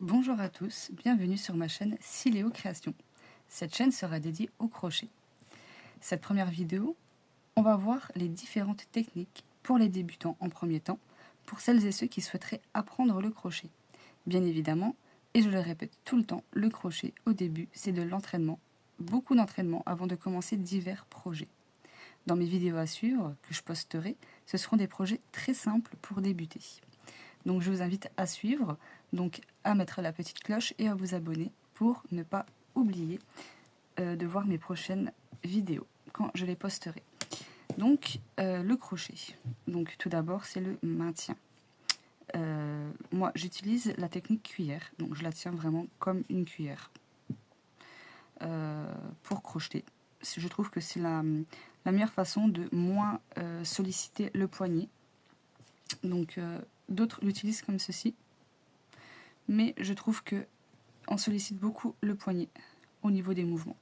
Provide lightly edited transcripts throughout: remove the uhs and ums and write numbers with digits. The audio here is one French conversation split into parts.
Bonjour à tous, bienvenue sur ma chaîne Siléo Création. Cette chaîne sera dédiée au crochet. Cette première vidéo, on va voir les différentes techniques pour les débutants en premier temps, pour celles et ceux qui souhaiteraient apprendre le crochet. Bien évidemment, et je le répète tout le temps, le crochet au début c'est de l'entraînement, beaucoup d'entraînement avant de commencer divers projets. Dans mes vidéos à suivre, que je posterai, ce seront des projets très simples pour débuter. Donc je vous invite à suivre, donc à mettre la petite cloche et à vous abonner pour ne pas oublier de voir mes prochaines vidéos quand je les posterai. Donc le crochet. Donc tout d'abord c'est le maintien. Moi j'utilise la technique cuillère, donc je la tiens vraiment comme une cuillère pour crocheter. Je trouve que c'est la meilleure façon de moins solliciter le poignet. Donc d'autres l'utilisent comme ceci, mais je trouve que on sollicite beaucoup le poignet au niveau des mouvements,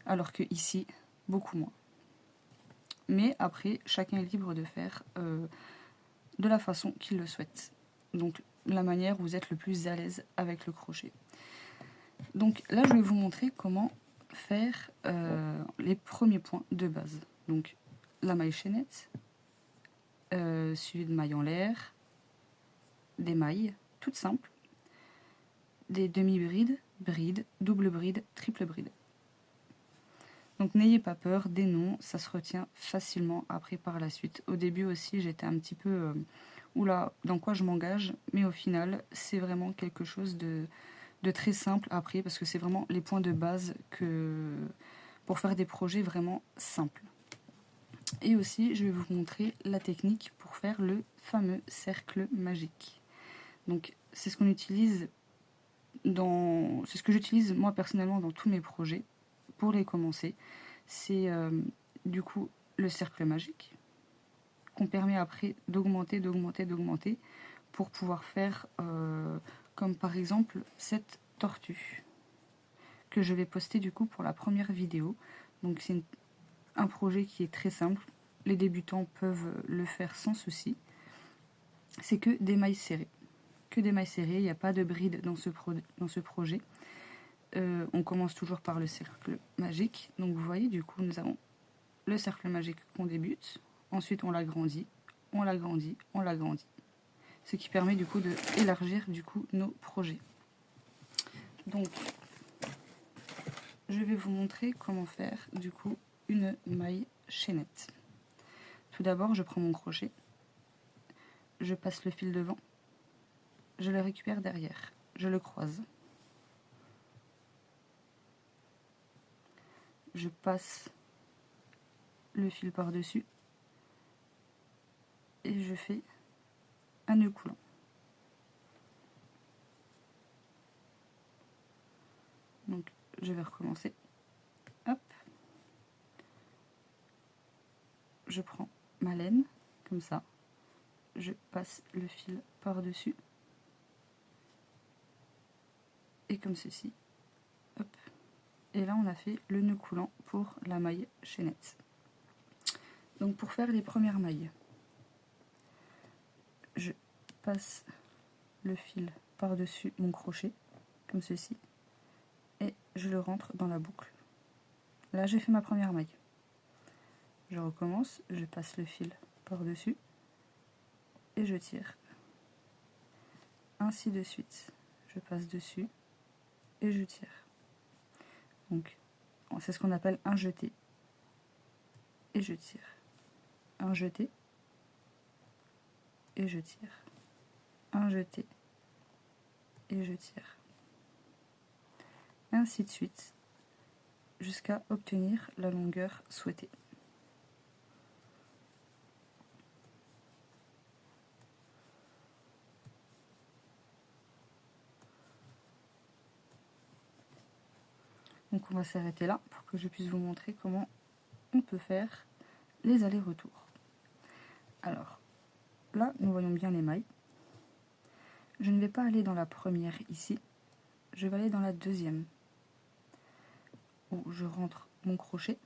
alors que ici beaucoup moins. Mais après chacun est libre de faire de la façon qu'il le souhaite, donc la manière où vous êtes le plus à l'aise avec le crochet. Donc là je vais vous montrer comment faire les premiers points de base. Donc la maille chaînette, suivie de mailles en l'air, des mailles toutes simples, des demi-brides, brides, double bride, triple bride. Donc n'ayez pas peur, des noms, ça se retient facilement après par la suite. Au début aussi j'étais un petit peu oula, dans quoi je m'engage, mais au final c'est vraiment quelque chose de très simple après, parce que c'est vraiment les points de base pour faire des projets vraiment simples. Et aussi je vais vous montrer la technique pour faire le fameux cercle magique. Donc c'est ce qu'on utilise c'est ce que j'utilise moi personnellement dans tous mes projets pour les commencer. C'est du coup le cercle magique qu'on permet après d'augmenter pour pouvoir faire comme par exemple cette tortue que je vais poster du coup pour la première vidéo. Donc c'est un projet qui est très simple, les débutants peuvent le faire sans souci. C'est que des mailles serrées. Que des mailles serrées, il n'y a pas de bride dans ce projet. On commence toujours par le cercle magique. Donc vous voyez, du coup, nous avons le cercle magique qu'on débute. Ensuite, on l'agrandit, on l'agrandit, on l'agrandit. Ce qui permet du coup d'élargir du coup nos projets. Donc, je vais vous montrer comment faire du coup une maille chaînette. Tout d'abord, je prends mon crochet, je passe le fil devant, je le récupère derrière, je le croise. Je passe le fil par-dessus et je fais un nœud coulant. Donc je vais recommencer. Hop. Je prends ma laine, comme ça. Je passe le fil par-dessus. Et comme ceci. Hop. Et là on a fait le nœud coulant pour la maille chaînette. Donc pour faire les premières mailles, je passe le fil par-dessus mon crochet, comme ceci, et je le rentre dans la boucle. Là j'ai fait ma première maille. Je recommence, je passe le fil par-dessus, et je tire. Ainsi de suite, je passe dessus, et je tire. Donc c'est ce qu'on appelle un jeté, et je tire. Un jeté, et je tire. Un jeté, et je tire. Et ainsi de suite, jusqu'à obtenir la longueur souhaitée. Donc on va s'arrêter là pour que je puisse vous montrer comment on peut faire les allers-retours. Alors, là, nous voyons bien les mailles. Je ne vais pas aller dans la première ici, je vais aller dans la deuxième, où je rentre mon crochet,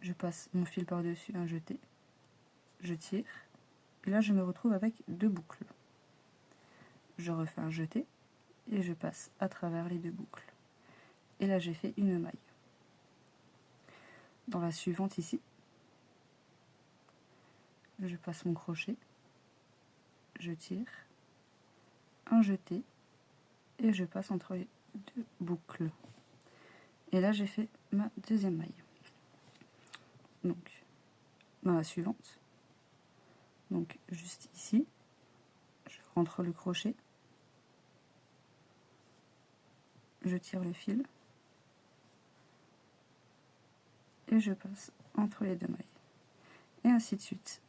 je passe mon fil par-dessus, un jeté, je tire, et là je me retrouve avec deux boucles. je refais un jeté et je passe à travers les 2 boucles. Et là j'ai fait une maille. Dans la suivante ici, je passe mon crochet, je tire, un jeté et je passe entre les 2 boucles. Et là j'ai fait ma deuxième maille. Donc dans la suivante, donc juste ici, je rentre le crochet, je tire le fil et je passe entre les 2 mailles. Et ainsi de suite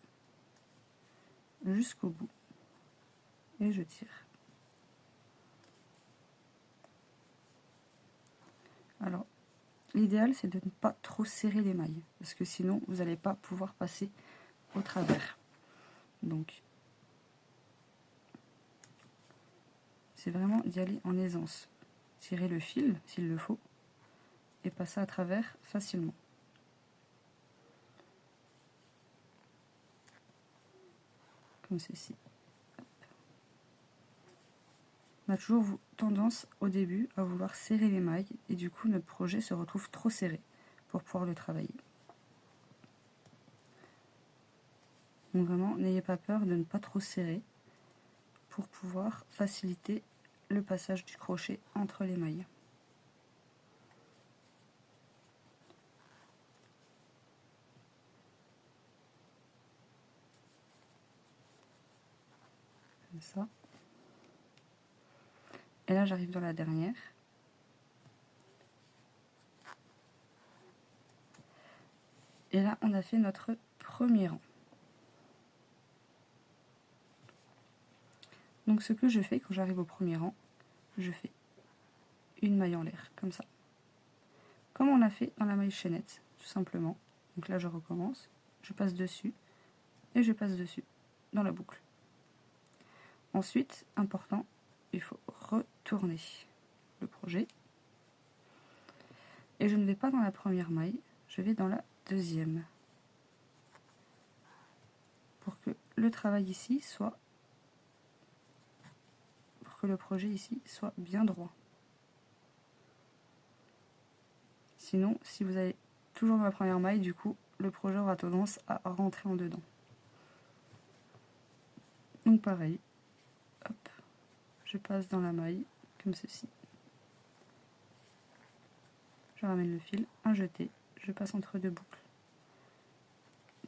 jusqu'au bout. Et je tire. Alors, l'idéal c'est de ne pas trop serrer les mailles, parce que sinon vous n'allez pas pouvoir passer au travers. Donc, c'est vraiment d'y aller en aisance. Tirer le fil s'il le faut, et passer à travers facilement. Comme ceci. On a toujours tendance au début à vouloir serrer les mailles, et du coup notre projet se retrouve trop serré pour pouvoir le travailler. Donc vraiment, n'ayez pas peur de ne pas trop serrer pour pouvoir faciliter le passage du crochet entre les mailles. Comme ça. Et là j'arrive dans la dernière. Et là on a fait notre premier rang. Donc ce que je fais quand j'arrive au premier rang, je fais une maille en l'air, comme ça. Comme on l'a fait dans la maille chaînette, tout simplement. Donc là je recommence, je passe dessus, et je passe dessus, dans la boucle. Ensuite, important, il faut retourner le projet. Et je ne vais pas dans la première maille, je vais dans la deuxième. Pour que le travail ici soit... pour que le projet ici soit bien droit. Sinon, si vous allez toujours dans la première maille, du coup, le projet aura tendance à rentrer en dedans. Donc pareil, hop, je passe dans la maille, comme ceci. Je ramène le fil, un jeté, je passe entre 2 boucles.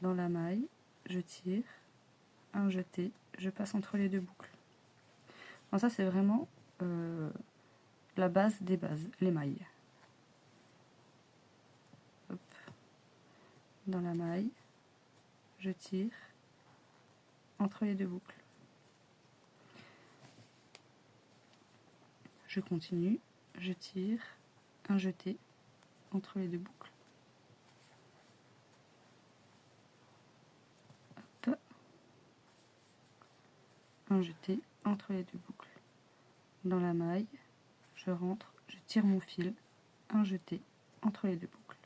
Dans la maille, je tire, un jeté, je passe entre les 2 boucles. Donc ça c'est vraiment la base des bases, les mailles. Hop. Dans la maille, je tire entre les 2 boucles. Je continue, je tire, un jeté entre les 2 boucles. Hop. Un jeté entre les 2 boucles. Dans la maille, je rentre, je tire mon fil, un jeté entre les 2 boucles.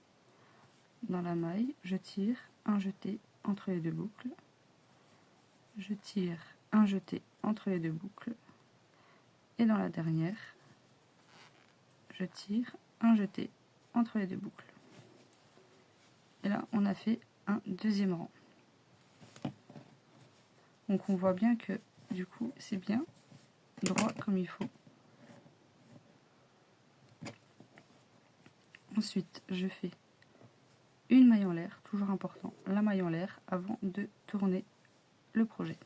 Dans la maille, je tire, un jeté entre les 2 boucles. Je tire, un jeté entre les 2 boucles. Et dans la dernière, je tire, un jeté entre les 2 boucles. Et là, on a fait un deuxième rang. Donc on voit bien que du coup, c'est bien droit comme il faut. Ensuite, je fais une maille en l'air, toujours important, la maille en l'air avant de tourner le projet.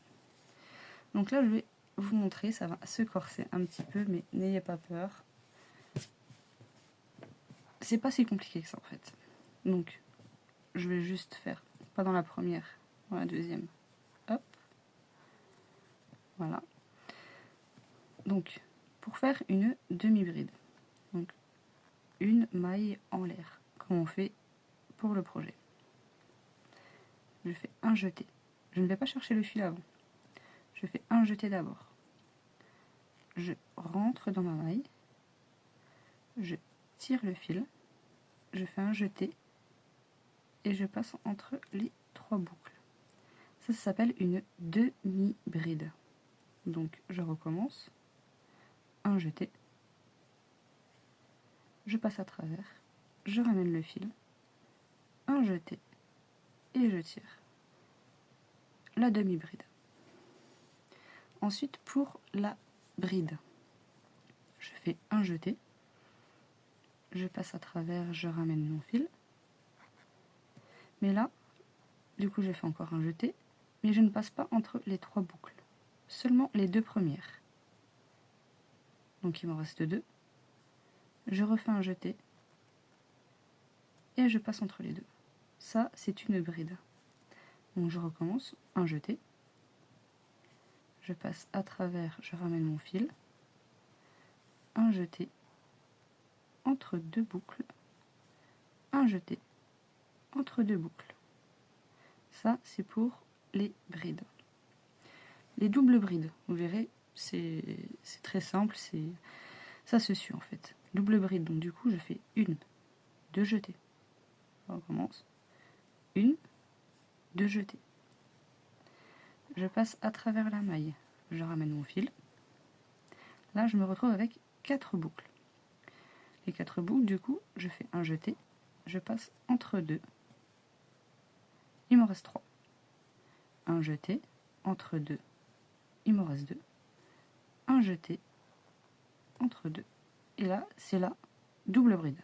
Donc là, je vais vous montrer, ça va se corser un petit peu, mais n'ayez pas peur. C'est pas si compliqué que ça en fait. Donc, je vais juste faire, pas dans la première, dans la deuxième. Hop. Voilà. Donc, pour faire une demi-bride, donc une maille en l'air, comme on fait pour le projet. Je fais un jeté. Je ne vais pas chercher le fil avant. Je fais un jeté d'abord. Je rentre dans ma maille. Je tire le fil. Je fais un jeté. Et je passe entre les 3 boucles. Ça s'appelle une demi-bride. Donc je recommence. un jeté, je passe à travers, je ramène le fil, un jeté et je tire la demi-bride. Ensuite, pour la bride, je fais un jeté, je passe à travers, je ramène mon fil, mais là, du coup, je fais encore un jeté, mais je ne passe pas entre les 3 boucles, seulement les 2 premières. Donc il m'en reste 2. Je refais un jeté et je passe entre les 2. Ça, c'est une bride. Donc je recommence, un jeté, je passe à travers, je ramène mon fil, un jeté entre 2 boucles, un jeté entre 2 boucles. Ça, c'est pour les brides. Les doubles brides, vous verrez, c'est très simple, ça se suit en fait. Double bride, donc du coup, je fais 1, 2 jetés. On recommence. 1, 2 jetés. Je passe à travers la maille, je ramène mon fil. Là, je me retrouve avec 4 boucles. Les 4 boucles, du coup, je fais un jeté, je passe entre 2. Il m'en reste 3. Un jeté, entre 2, il m'en reste 2. Un jeté, entre 2. Et là, c'est la double bride.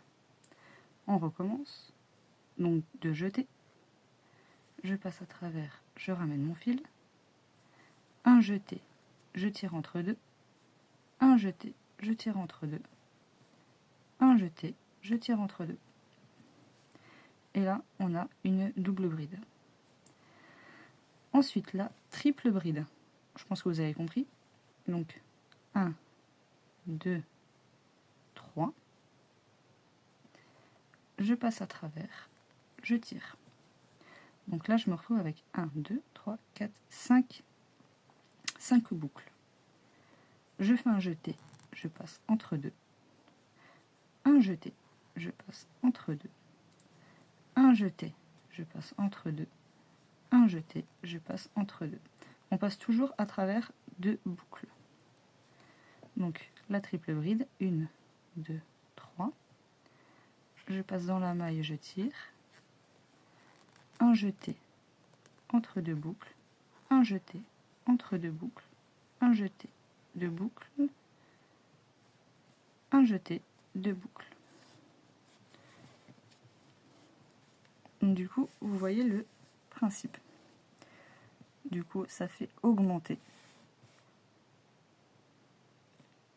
On recommence. Donc 2 jetés. Je passe à travers, je ramène mon fil. Un jeté, je tire entre 2. Un jeté, je tire entre 2. Un jeté, je tire entre 2. Et là, on a une double bride. Ensuite, la triple bride. Je pense que vous avez compris. Donc, 1, 2, 3. Je passe à travers, je tire. Donc là, je me retrouve avec 1, 2, 3, 4, 5 boucles. Je fais un jeté, je passe entre 2. Un jeté, je passe entre 2. Un jeté, je passe entre 2. Un jeté, je passe entre 2. On passe toujours à travers 2 boucles. Donc la triple bride, 1, 2, 3. Je passe dans la maille, je tire. Un jeté entre 2 boucles. Un jeté entre 2 boucles. Un jeté, 2 boucles. Un jeté, 2 boucles. Donc, du coup, vous voyez le principe. Du coup, ça fait augmenter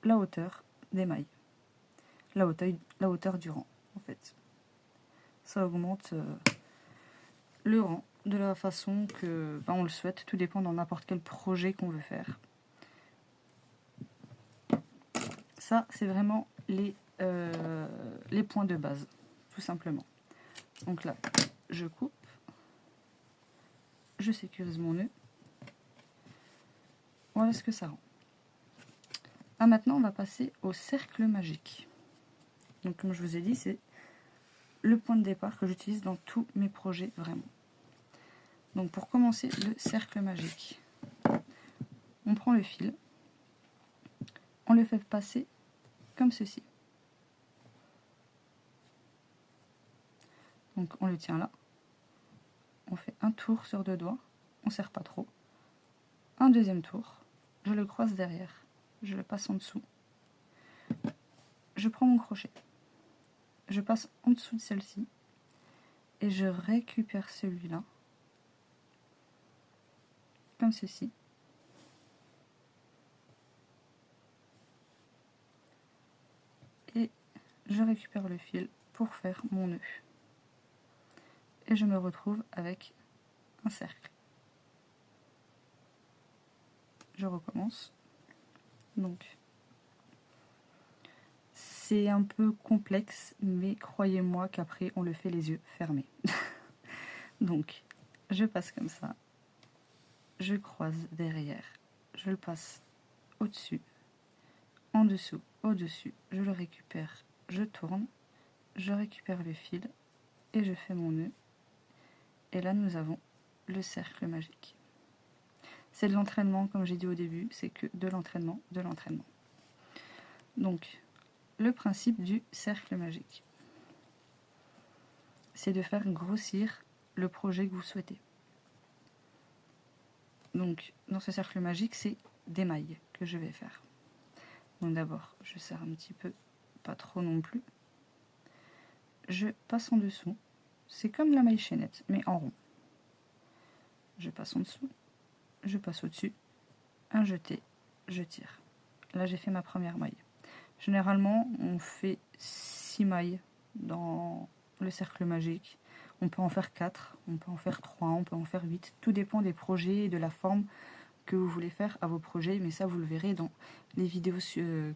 la hauteur des mailles. La hauteur du rang, en fait. Ça augmente le rang de la façon que on le souhaite. Tout dépend dans n'importe quel projet qu'on veut faire. Ça, c'est vraiment les points de base, tout simplement. Donc là, je coupe. Je sécurise mon nœud. Voilà ce que ça rend. Ah, maintenant, on va passer au cercle magique. Donc, comme je vous ai dit, c'est le point de départ que j'utilise dans tous mes projets, vraiment. Donc, pour commencer le cercle magique, on prend le fil, on le fait passer comme ceci. Donc, on le tient là. On fait un tour sur 2 doigts, on ne serre pas trop. Un deuxième tour, je le croise derrière, je le passe en dessous. Je prends mon crochet, je passe en dessous de celle-ci et je récupère celui-là, comme ceci. Et je récupère le fil pour faire mon nœud. Et je me retrouve avec un cercle. Je recommence. Donc, c'est un peu complexe, mais croyez-moi qu'après, on le fait les yeux fermés. Donc, je passe comme ça. Je croise derrière. Je le passe au-dessus, en dessous, au-dessus. Je le récupère. Je tourne. Je récupère le fil et je fais mon nœud. Et là, nous avons le cercle magique. C'est de l'entraînement, comme j'ai dit au début, c'est que de l'entraînement, de l'entraînement. Donc, le principe du cercle magique, c'est de faire grossir le projet que vous souhaitez. Donc, dans ce cercle magique, c'est des mailles que je vais faire. Donc d'abord, je serre un petit peu, pas trop non plus. Je passe en dessous. C'est comme la maille chaînette, mais en rond. Je passe en dessous, je passe au-dessus, un jeté, je tire. Là, j'ai fait ma première maille. Généralement, on fait 6 mailles dans le cercle magique. On peut en faire 4, on peut en faire 3, on peut en faire 8. Tout dépend des projets et de la forme que vous voulez faire à vos projets. Mais ça, vous le verrez dans les vidéos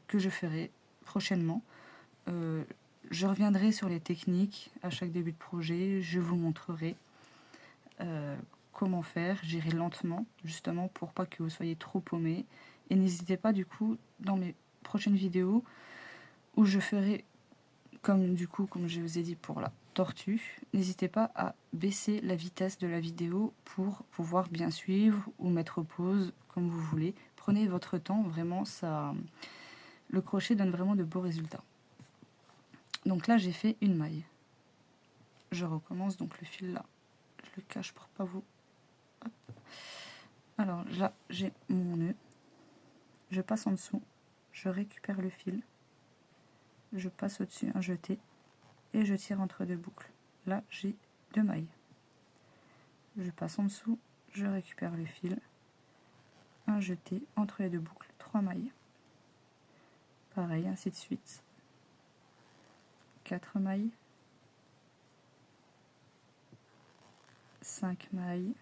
que je ferai prochainement. Je reviendrai sur les techniques à chaque début de projet. Je vous montrerai comment faire. J'irai lentement, justement, pour pas que vous soyez trop paumés. Et n'hésitez pas, du coup, dans mes prochaines vidéos, où je ferai, comme je vous ai dit pour la tortue, n'hésitez pas à baisser la vitesse de la vidéo pour pouvoir bien suivre ou mettre pause, comme vous voulez. Prenez votre temps, vraiment, le crochet donne vraiment de beaux résultats. Donc là, j'ai fait une maille. Je recommence, donc le fil là, je le cache pour pas vous... Hop. Alors là, j'ai mon nœud. Je passe en dessous, je récupère le fil, je passe au-dessus un jeté et je tire entre deux boucles. Là, j'ai 2 mailles. Je passe en dessous, je récupère le fil, un jeté entre les 2 boucles, 3 mailles. Pareil, ainsi de suite. 4 mailles, 5 mailles,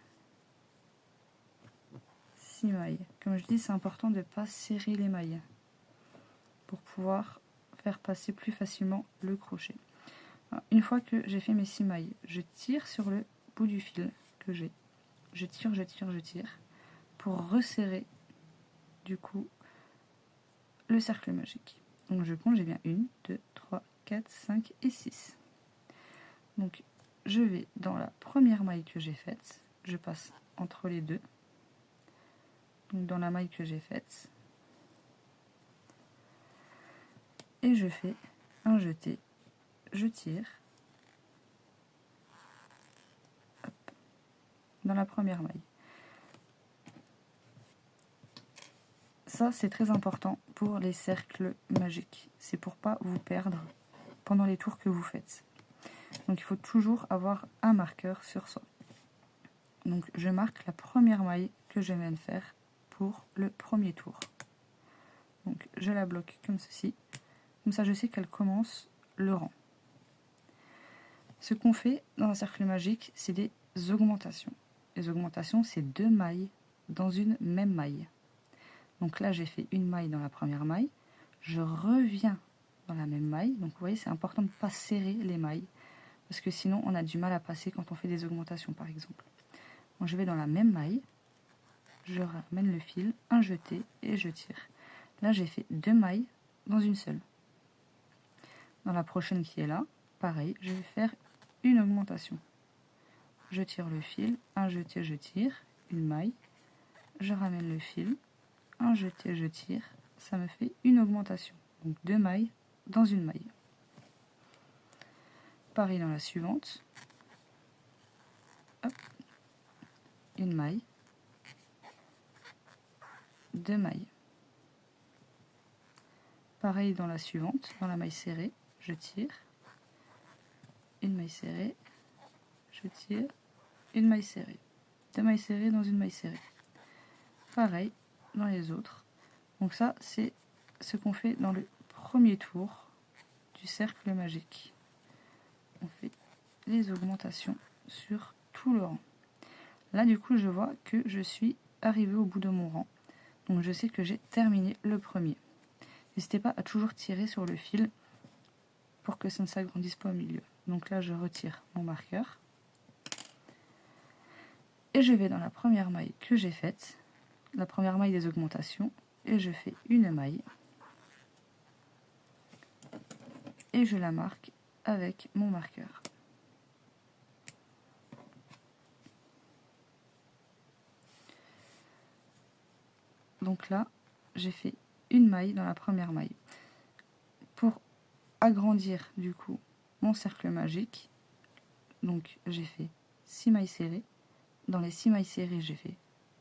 6 mailles. Comme je dis, c'est important de ne pas serrer les mailles pour pouvoir faire passer plus facilement le crochet. Alors, une fois que j'ai fait mes 6 mailles, je tire sur le bout du fil que j'ai. Je tire, je tire, je tire pour resserrer du coup le cercle magique. Donc je compte, j'ai bien 1, 2, 3, 4, 5 et 6. Donc je vais dans la première maille que j'ai faite, je passe entre les deux. Donc dans la maille que j'ai faite, et je fais un jeté, je tire, hop, dans la première maille. Ça, c'est très important pour les cercles magiques. C'est pour pas vous perdre pendant les tours que vous faites. Donc il faut toujours avoir un marqueur sur soi. Donc je marque la première maille que je viens de faire pour le premier tour. Donc je la bloque comme ceci. Comme ça je sais qu'elle commence le rang. Ce qu'on fait dans un cercle magique, c'est des augmentations. Les augmentations, c'est 2 mailles dans une même maille. Donc là, j'ai fait une maille dans la première maille. Je reviens dans la même maille. Donc vous voyez, c'est important de ne pas serrer les mailles. Parce que sinon, on a du mal à passer quand on fait des augmentations, par exemple. Donc je vais dans la même maille. Je ramène le fil, un jeté et je tire. Là, j'ai fait 2 mailles dans une seule. Dans la prochaine qui est là, pareil, je vais faire une augmentation. Je tire le fil, un jeté, je tire, une maille. Je ramène le fil, un jeté, je tire, ça me fait une augmentation. Donc 2 mailles dans une maille. Pareil dans la suivante. Hop. Une maille. 2 mailles. Pareil dans la suivante, dans la maille serrée, je tire. Une maille serrée, je tire. Une maille serrée. 2 mailles serrées dans une maille serrée. Pareil dans les autres. Donc ça, c'est ce qu'on fait dans le premier tour du cercle magique. On fait les augmentations sur tout le rang. Là, du coup, je vois que je suis arrivée au bout de mon rang. Donc je sais que j'ai terminé le premier. N'hésitez pas à toujours tirer sur le fil pour que ça ne s'agrandisse pas au milieu. Donc là, je retire mon marqueur. Et je vais dans la première maille que j'ai faite, la première maille des augmentations, et je fais une maille. Et je la marque avec mon marqueur. Donc là, j'ai fait une maille dans la première maille. pour agrandir du coup mon cercle magique, donc j'ai fait 6 mailles serrées. Dans les 6 mailles serrées, j'ai fait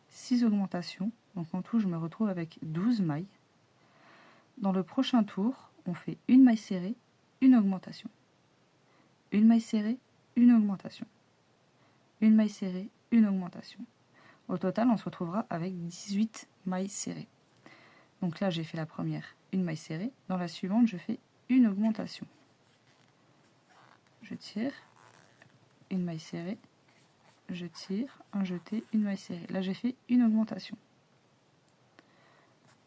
6 augmentations. Donc en tout, je me retrouve avec 12 mailles. Dans le prochain tour, on fait une maille serrée, une augmentation. Une maille serrée, une augmentation. Une maille serrée, une augmentation. Au total, on se retrouvera avec 18 mailles serrées. Donc là, j'ai fait la première, une maille serrée. Dans la suivante, je fais une augmentation. Je tire, une maille serrée, je tire, un jeté, une maille serrée. Là, j'ai fait une augmentation.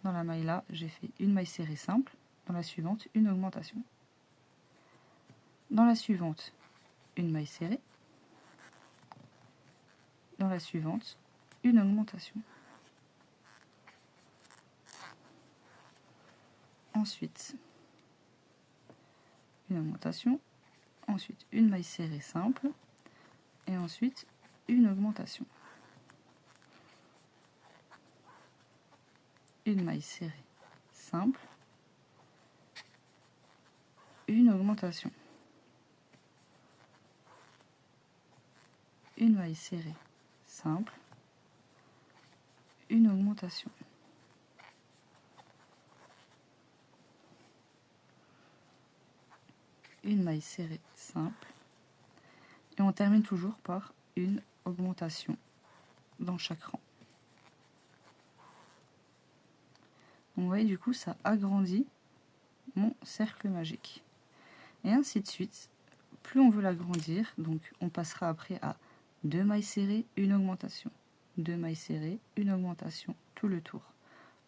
Dans la maille là, j'ai fait une maille serrée simple. Dans la suivante, une augmentation. Dans la suivante, une maille serrée. Dans la suivante, une augmentation. Ensuite, une augmentation. Ensuite, une maille serrée simple. Et ensuite, une augmentation. Une maille serrée simple. Une augmentation. Une maille serrée simple. Une augmentation. Une maille serrée simple. Et on termine toujours par une augmentation dans chaque rang. Donc vous voyez, du coup, ça agrandit mon cercle magique. Et ainsi de suite. Plus on veut l'agrandir, donc on passera après à 2 mailles serrées, une augmentation. 2 mailles serrées, une augmentation, tout le tour.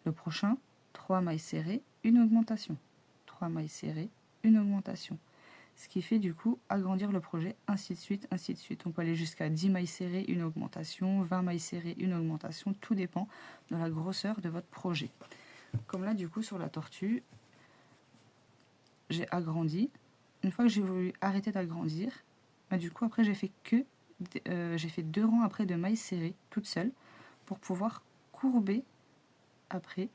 Le prochain, 3 mailles serrées, une augmentation. 3 mailles serrées, une augmentation. Ce qui fait du coup agrandir le projet, ainsi de suite, ainsi de suite. On peut aller jusqu'à 10 mailles serrées, une augmentation, 20 mailles serrées, une augmentation. Tout dépend de la grosseur de votre projet. Comme là, du coup, sur la tortue, j'ai agrandi. Une fois que j'ai voulu arrêter d'agrandir, bah, du coup, après, j'ai fait 2 rangs après de mailles serrées, toute seule, pour pouvoir courber après,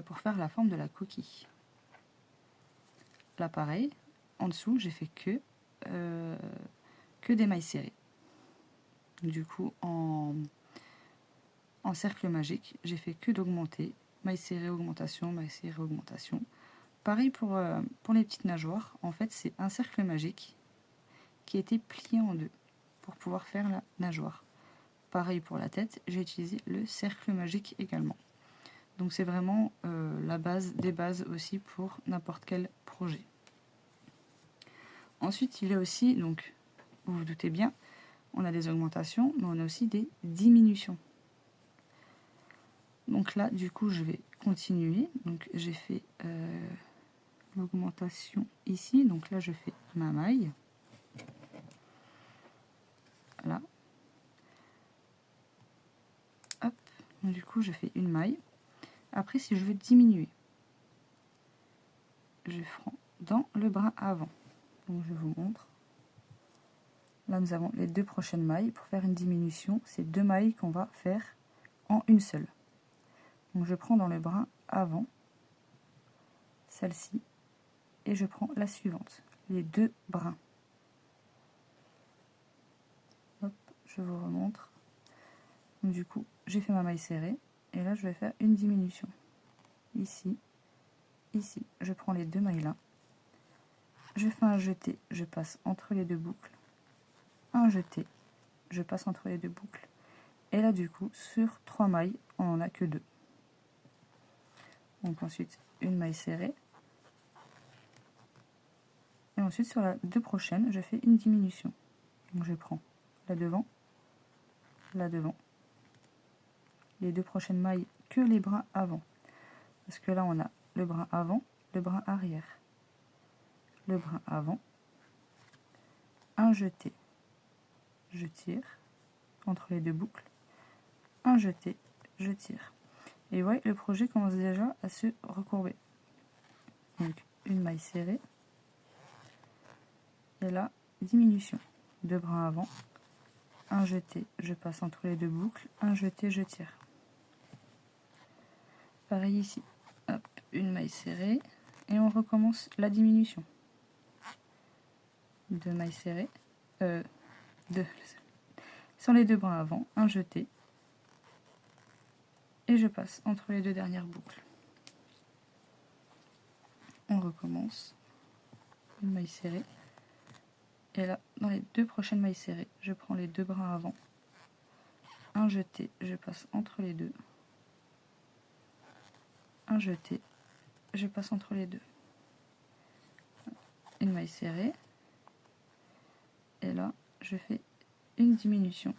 pour faire la forme de la coquille. Là, pareil, en dessous, j'ai fait que des mailles serrées. Du coup, en cercle magique, j'ai fait que d'augmenter. Mailles serrées, augmentation, mailles serrées, augmentation. Pareil pour les petites nageoires. En fait, c'est un cercle magique qui a été plié en deux pour pouvoir faire la nageoire. Pareil pour la tête, j'ai utilisé le cercle magique également. Donc c'est vraiment la base des bases aussi pour n'importe quel projet. Ensuite, il y a aussi, donc vous vous doutez bien, on a des augmentations, mais on a aussi des diminutions. Donc là, du coup, je vais continuer. Donc j'ai fait l'augmentation ici. Donc là, je fais ma maille. Là. Hop. Donc, du coup, je fais une maille. Après, si je veux diminuer, je prends dans le brin avant. Donc je vous montre. Là, nous avons les 2 prochaines mailles. Pour faire une diminution, c'est 2 mailles qu'on va faire en une seule. Donc je prends dans le brin avant, celle-ci, et je prends la suivante, les 2 brins. Hop, je vous remontre. Donc du coup, j'ai fait ma maille serrée, et là je vais faire une diminution. Ici, ici, je prends les 2 mailles là, je fais un jeté, je passe entre les 2 boucles, un jeté, je passe entre les 2 boucles, et là du coup, sur 3 mailles, on n'en a que 2. Donc ensuite, une maille serrée, et ensuite sur la 2 prochaines, je fais une diminution. Donc je prends la devant, les 2 prochaines mailles que les brins avant. Parce que là, on a le brin avant, le brin arrière. Le brin avant, un jeté, je tire, entre les 2 boucles, un jeté, je tire. Et ouais, le projet commence déjà à se recourber. Donc, une maille serrée, et là, diminution. 2 brins avant, un jeté, je passe entre les 2 boucles, un jeté, je tire. Pareil ici, hop, une maille serrée, et on recommence la diminution. 2 mailles serrées, sur les 2 brins avant, un jeté, et je passe entre les 2 dernières boucles. On recommence, une maille serrée, et là, dans les 2 prochaines mailles serrées, je prends les 2 brins avant, un jeté, je passe entre les 2, un jeté, je passe entre les 2, une maille serrée, et là, je fais une diminution.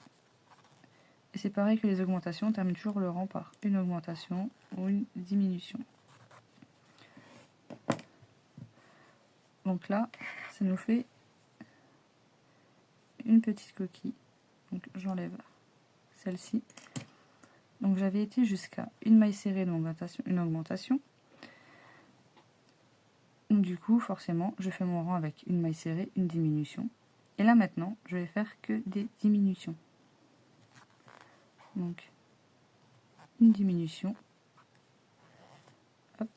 Et c'est pareil que les augmentations, on termine toujours le rang par une augmentation ou une diminution. Donc là, ça nous fait une petite coquille. Donc j'enlève celle-ci. Donc j'avais été jusqu'à une maille serrée, une augmentation. Donc du coup, forcément, je fais mon rang avec une maille serrée, une diminution. Et là maintenant, je vais faire que des diminutions. Donc une diminution, hop,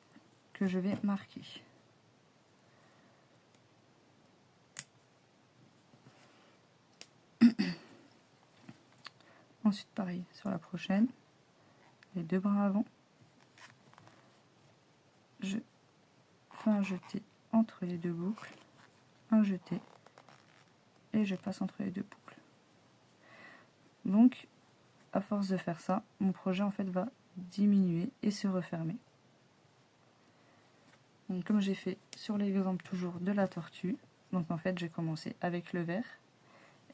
que je vais marquer. Ensuite pareil sur la prochaine, les 2 brins avant, je fais un jeté entre les 2 boucles, un jeté, et je passe entre les 2 boucles. Donc à force de faire ça, mon projet en fait va diminuer et se refermer. Donc comme j'ai fait sur l'exemple toujours de la tortue, donc en fait j'ai commencé avec le vert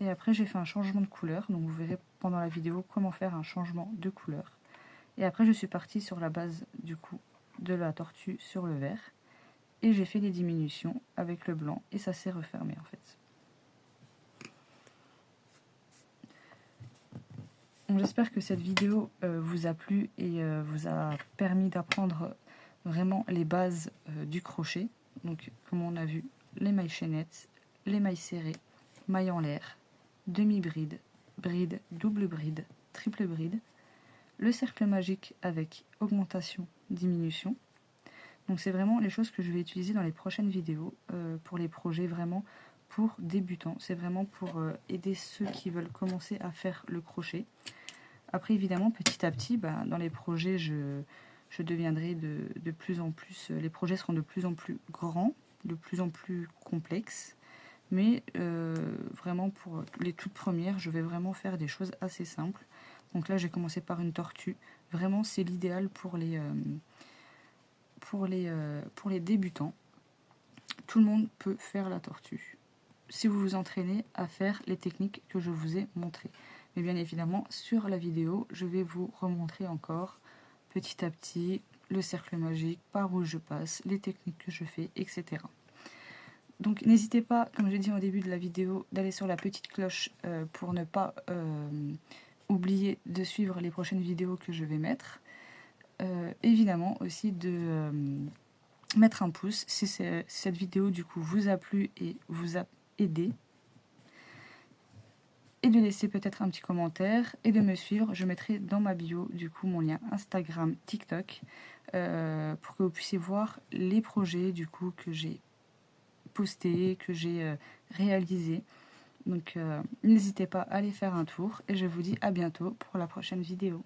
et après j'ai fait un changement de couleur, donc vous verrez pendant la vidéo comment faire un changement de couleur. Et après je suis partie sur la base du coup de la tortue sur le vert et j'ai fait les diminutions avec le blanc et ça s'est refermé en fait. J'espère que cette vidéo vous a plu et vous a permis d'apprendre vraiment les bases du crochet. Donc comme on a vu, les mailles chaînettes, les mailles serrées, mailles en l'air, demi-bride, bride, double bride, triple bride, le cercle magique avec augmentation, diminution. Donc c'est vraiment les choses que je vais utiliser dans les prochaines vidéos pour les projets vraiment pour débutants. C'est vraiment pour aider ceux qui veulent commencer à faire le crochet. Après évidemment petit à petit, dans les projets je deviendrai de plus en plus, les projets seront de plus en plus grands, de plus en plus complexes. Mais vraiment pour les toutes premières, je vais vraiment faire des choses assez simples. Donc là j'ai commencé par une tortue. Vraiment c'est l'idéal pour les débutants. Tout le monde peut faire la tortue, si vous vous entraînez à faire les techniques que je vous ai montrées. Mais bien évidemment, sur la vidéo, je vais vous remontrer encore, petit à petit, le cercle magique, par où je passe, les techniques que je fais, etc. Donc n'hésitez pas, comme j'ai dit au début de la vidéo, d'aller sur la petite cloche pour ne pas oublier de suivre les prochaines vidéos que je vais mettre. Évidemment aussi de mettre un pouce si cette vidéo du coup vous a plu et vous a aidé, et de laisser peut-être un petit commentaire et de me suivre. Je mettrai dans ma bio du coup mon lien Instagram, TikTok pour que vous puissiez voir les projets du coup que j'ai postés, que j'ai réalisés. Donc n'hésitez pas à aller faire un tour et je vous dis à bientôt pour la prochaine vidéo.